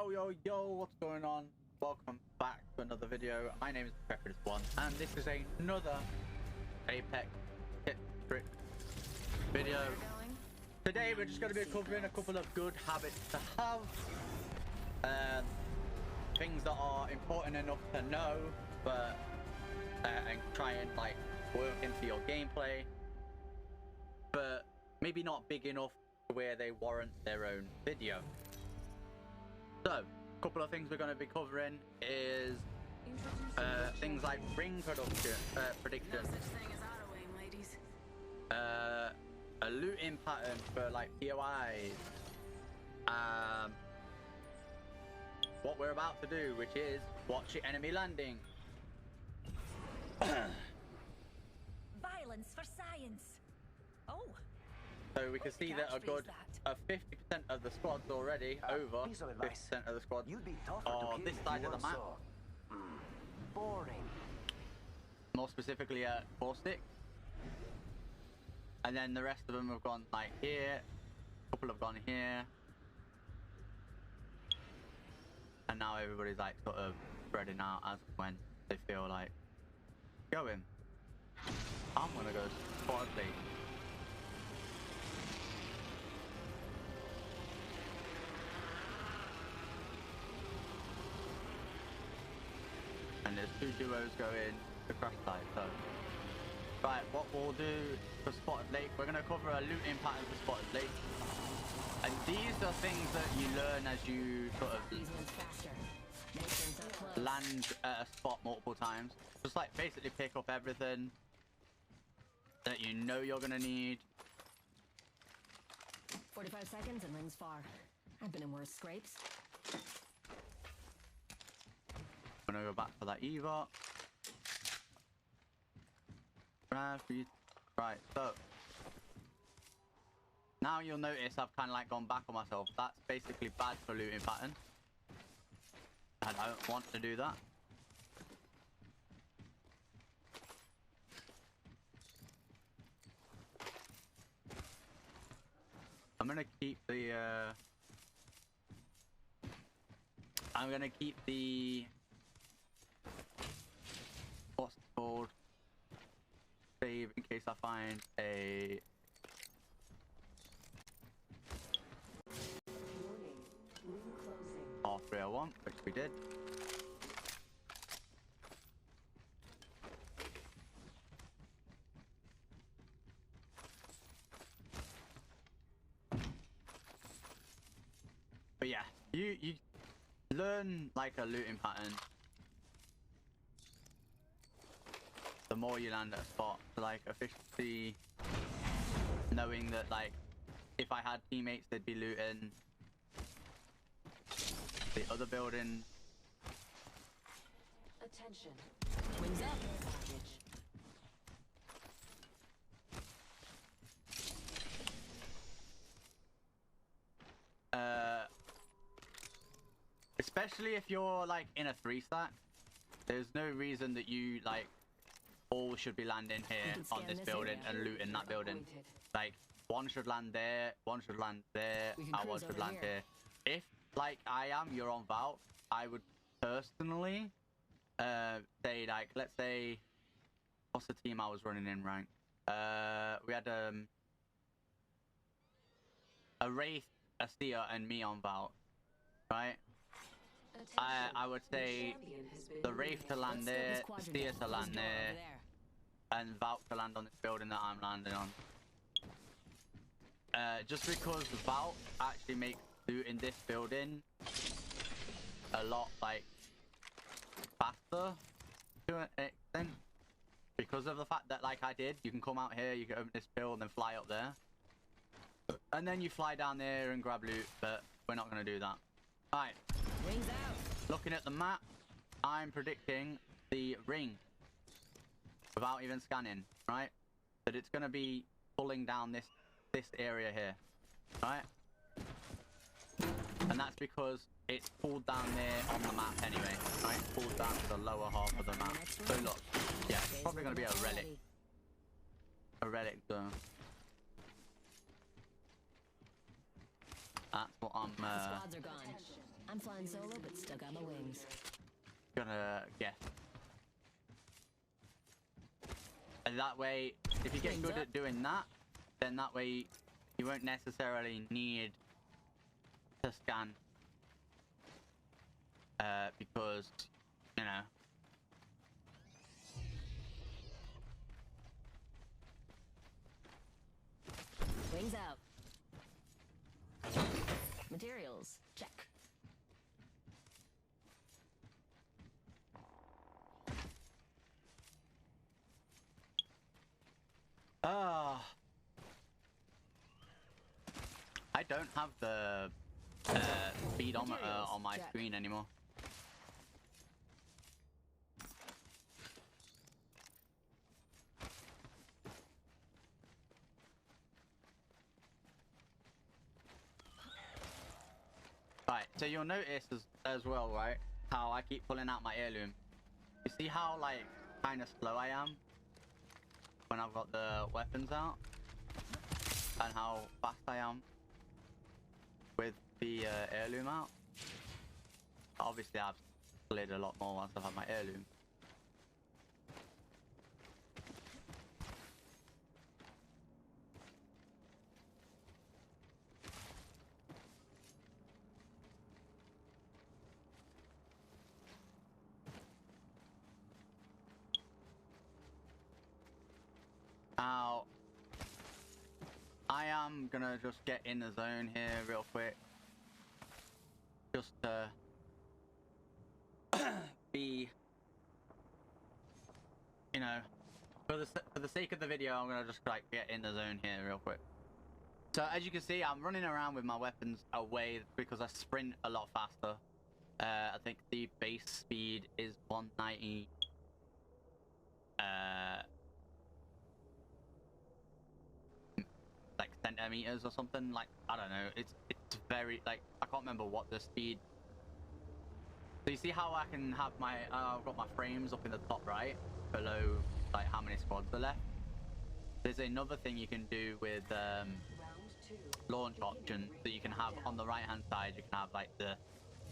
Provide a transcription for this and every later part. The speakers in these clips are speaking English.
Yo, what's going on? Welcome back to another video. My name is Intrepid1, and this is another Apex tip trick video. Today we're just going to be covering a couple of good habits to have, things that are important enough to know, but and try and like work into your gameplay, but maybe not big enough to where they warrant their own video. So, a couple of things we're going to be covering is things like ring prediction, a looting pattern for like POIs, what we're about to do, which is watch the enemy landing. Violence for science. Oh. So we can see that a good 50% of the squad's already over 50% of the squad on this side of the map. Boring. More specifically at 4-6. And then the rest of them have gone like here. A couple have gone here. And now everybody's like sort of spreading out as when they feel like going. I'm gonna go squad league. And there's two duos going to crash site. So, right, what we'll do for Spotted Lake, we're going to cover a looting pattern for Spotted Lake. And these are things that you learn as you sort of land at a spot multiple times. Just like basically pick up everything that you know you're going to need. 45 seconds and rings far. I've been in worse scrapes. I'm gonna go back for that Eva. Right, so now you'll notice I've kind of like gone back on myself. That's basically bad for looting pattern. I don't want to do that. I'm gonna keep the what's it called? Save in case I find a R301, which we did. But yeah, you learn like a looting pattern the more you land at a spot. So like efficiency, knowing that like if I had teammates they'd be looting the other building. Attention. Wings up. Especially if you're like in a 3-stack, there's no reason that you like all should be landing here on this building and looting that building. Like one should land there, one should land there, and one should land here. If like I am, you're on Vault, I would personally say like, let's say, what's the team I was running in rank? We had a Wraith, a Seer, and me on Vault, right? I would say the Wraith to land there, the Seer to land there, and Valk to land on this building that I'm landing on. Just because Valk actually makes looting this building a lot like faster to an extent, because of the fact that like I did, you can come out here, you can open this build and then fly up there, and then you fly down there and grab loot, but we're not going to do that. Alright, Rings out. Looking at the map, I'm predicting the ring without even scanning, right? That it's going to be pulling down this area here, right? And that's because it's pulled down there on the map anyway, right? Pulled down to the lower half of the map. So look, yeah, it's probably going to be a relic. A relic zone. That's what I'm I'm flying solo, but still got my wings. Gonna guess. And that way, if you get good at doing that, then that way you won't necessarily need to scan. Because, you know. Wings out. Materials, check. I don't have the speedometer on my screen anymore. Right, so you'll notice as well, right, how I keep pulling out my heirloom. You see how, like, kind of slow I am when I've got the weapons out? And how fast I am with the heirloom out? Obviously, I've slid a lot more once I've had my heirloom. Now, I am gonna just get in the zone here real quick. Just to be, you know, for the sake of the video, I'm gonna just like get in the zone here real quick. So as you can see, I'm running around with my weapons away because I sprint a lot faster. I think the base speed is 190. Like centimeters or something. Like, I don't know. It's very, like, I can't remember what the speed. So you see how I can have my I've got my frames up in the top right below, like, how many squads are left. There's another thing you can do with launch options that you can have on the right hand side. You can have like the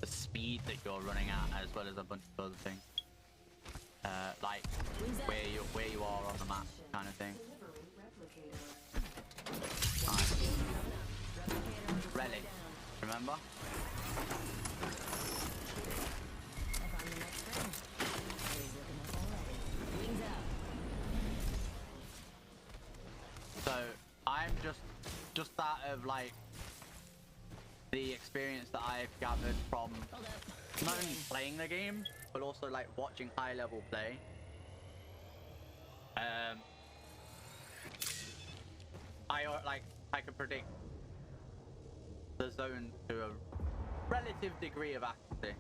speed that you're running at, as well as a bunch of other things, like where you are on the map, kind of thing. Relic, remember? So I'm just out of like the experience that I've gathered from not only playing the game but also like watching high level play. I can predict the zone to a relative degree of accuracy.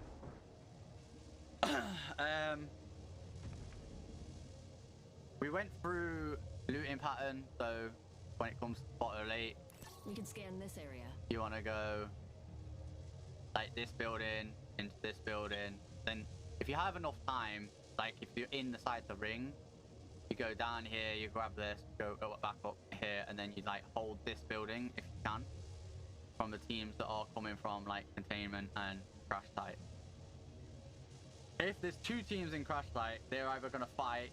We went through looting pattern, so when it comes to spot or late, we can scan this area. You want to go like this building into this building. Then if you have enough time, like if you're in the side of the ring, you go down here, you grab this, go back up here, and then you like hold this building if you can, from the teams that are coming from like containment and crash site. If there's two teams in crash site, they're either going to fight,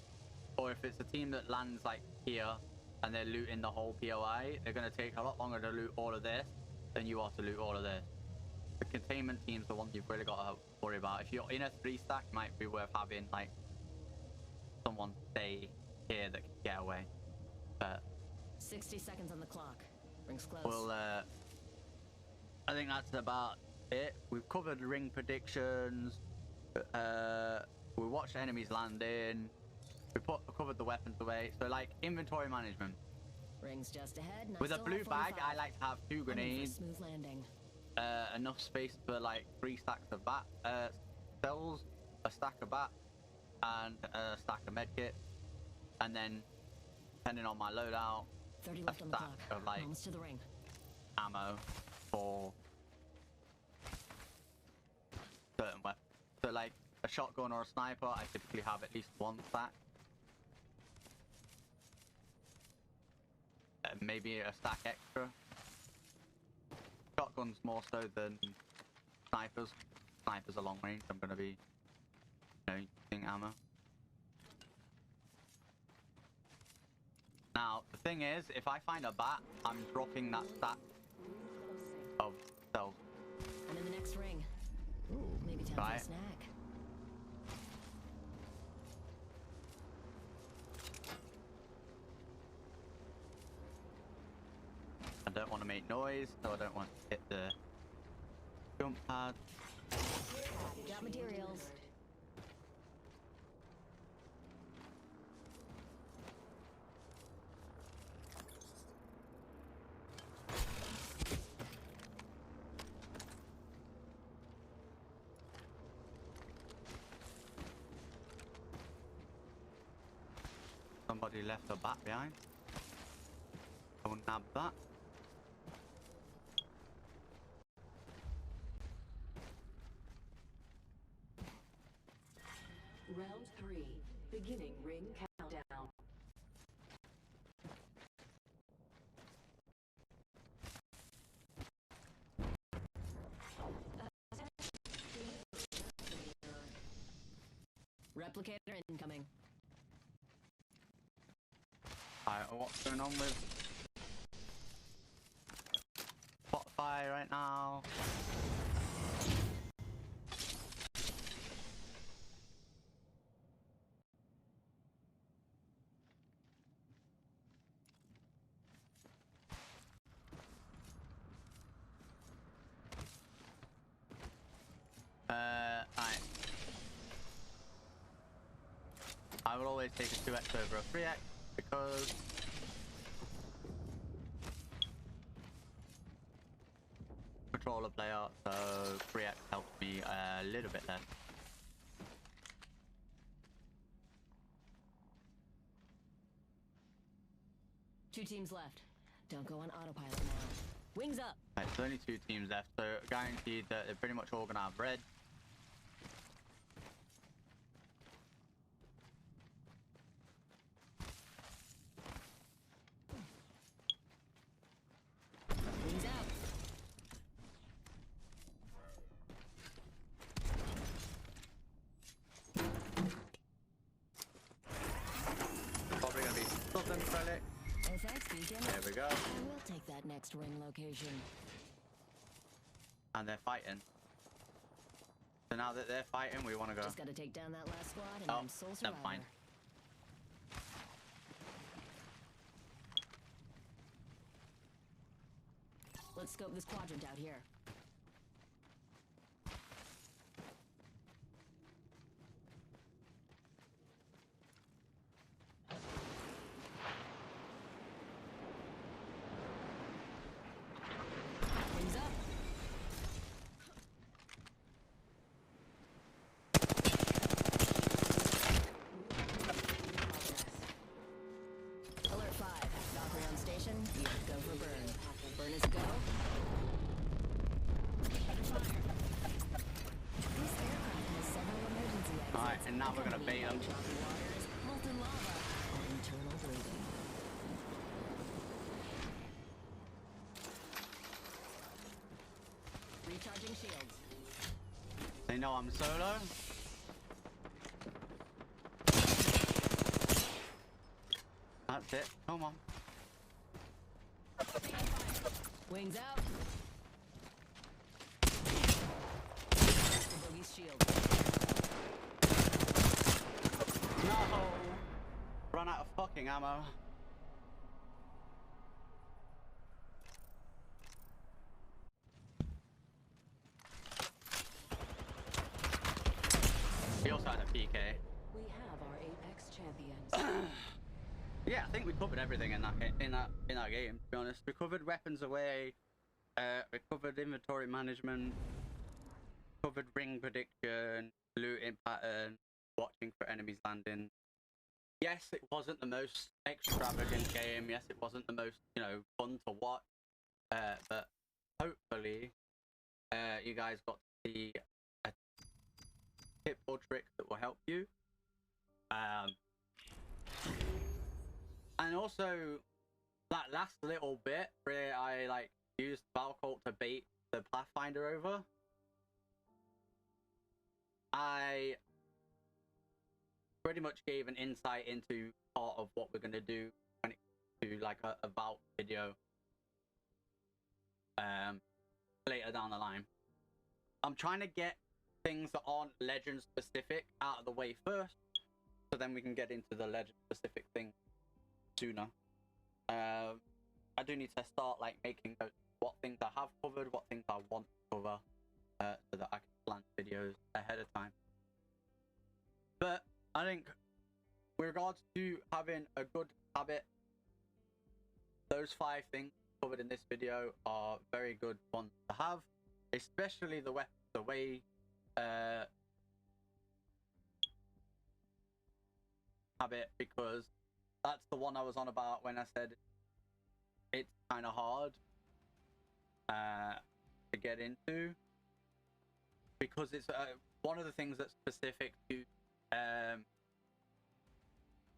or if it's a team that lands like here and they're looting the whole POI, they're going to take a lot longer to loot all of this than you are to loot all of this. The containment team's the one you've really got to worry about. If you're in a 3-stack, it might be worth having like someone stay here that can get away. But 60 seconds on the clock. Rings close. Well, I think that's about it. We've covered ring predictions. We watched enemies land in. We covered the weapons away. So like inventory management. Rings just ahead. With a blue bag, I like to have 2 grenades. Smooth landing. Enough space for like 3 stacks of bat cells, a stack of bat, and a stack of medkit. And then, depending on my loadout, 30 a left on the stack clock. of like Almost to the ring. ammo for certain weapons. So like a shotgun or a sniper, I typically have at least 1 stack. Maybe a stack extra. Shotguns more so than snipers. Snipers are long range. I'm gonna be, using ammo. Now the thing is, if I find a bat, I'm dropping that stack of cells. I'm in the next ring. Ooh, maybe time for a snack. I don't want to make noise, so I don't want to hit the jump pad. Got materials. Somebody left a bat behind. I will nab that. Round 3, beginning ring countdown. Replicator incoming. Alright, what's going on with Spotify right now? Alright. I will always take a 2x over a 3x because controller player, so 3x helps me a little bit less. Two teams left. Don't go on autopilot now. Wings up. Right, there's only 2 teams left, so guaranteed that they're pretty much all gonna have red. Wings out. Probably gonna be Southern Relic. Oh, thanks, Beacon. There we go. And we'll take that next ring location. And they're fighting. So now that they're fighting, we want to go. Just gotta take down that last squad and Oh, I'm sole never survivor. mind. Let's scope this quadrant out here. Wings up. Alert 5. Valkyrie on station. You go for burn. Burn is go. This aircraft has several emergency exits. Alright, and now we're gonna bait them. Choppy waters, molten lava, or internal bleeding. Recharging shields. They know I'm solo. That's it. Come on. Wings out. The boogie's shield. No! Run out of fucking ammo. He also had a PK. We have our Apex champions. Yeah, I think we covered everything in that game. To be honest, we covered weapons away, we covered inventory management, covered ring prediction, looting pattern, watching for enemies landing. Yes, it wasn't the most extravagant game. Yes, it wasn't the most fun to watch. But hopefully, you guys got to see a tip or trick that will help you. And also, that last little bit where I used Valcolt to bait the Pathfinder over, I pretty much gave an insight into part of what we're going to do when it comes to like a vault video later down the line. I'm trying to get things that aren't legend specific out of the way first, so then we can get into the legend specific thing sooner. I do need to start like making notes what things I have covered, what things I want to cover, so that I can plan videos ahead of time. But I think with regards to having a good habit, those 5 things covered in this video are very good ones to have, especially the weapons, the way habit, because that's the one I was on about when I said it's kind of hard to get into, because it's one of the things that's specific to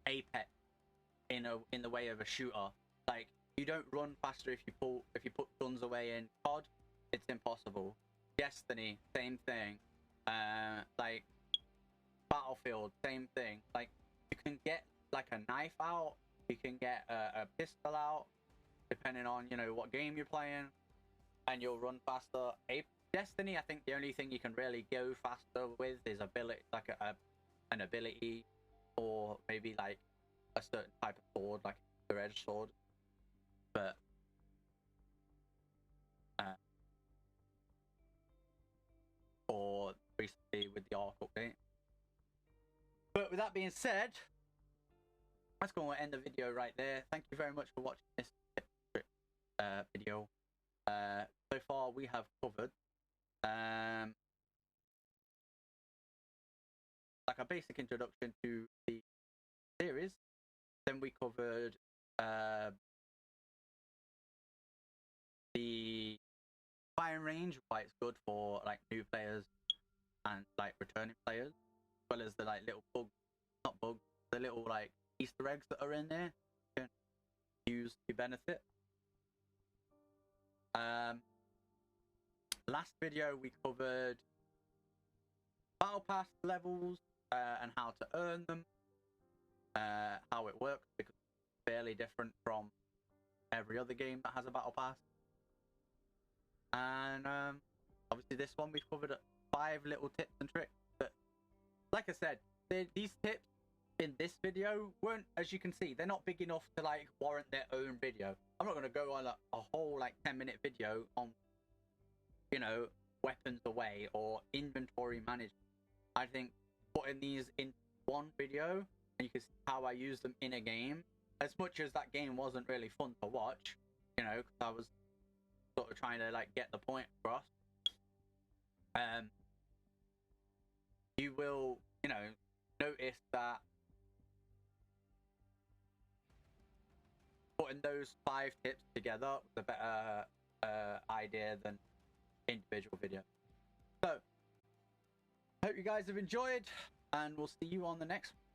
Apex in the way of a shooter. Like, you don't run faster if you put guns away in COD. It's impossible. Destiny, same thing. Like Battlefield, same thing. Like, you can get like a knife out, you can get a pistol out, depending on, you know, what game you're playing, and you'll run faster. Destiny, I think the only thing you can really go faster with is ability, like an ability, or maybe like a certain type of sword, like a edge sword. But or recently with the Ark update. But with that being said, that's going to end the video right there. Thank you very much for watching this video. So far we have covered like a basic introduction to the series. Then we covered the firing range, why it's good for like new players and like returning players, as well as the like little the little like Easter eggs that are in there you can use to benefit. Last video we covered battle pass levels and how to earn them, how it works, because it's fairly different from every other game that has a battle pass. And obviously this one we've covered 5 little tips and tricks, but like I said, these tips in this video weren't, as you can see, they're not big enough to like warrant their own video. I'm not going to go on a whole like 10-minute video on, you know, weapons away or inventory management. I think putting these in one video and you can see how I use them in a game, as much as that game wasn't really fun to watch, you know, because I was sort of trying to like get the point across, you will, you know, notice that putting those 5 tips together was a better idea than individual video. So hope you guys have enjoyed, and we'll see you on the next one.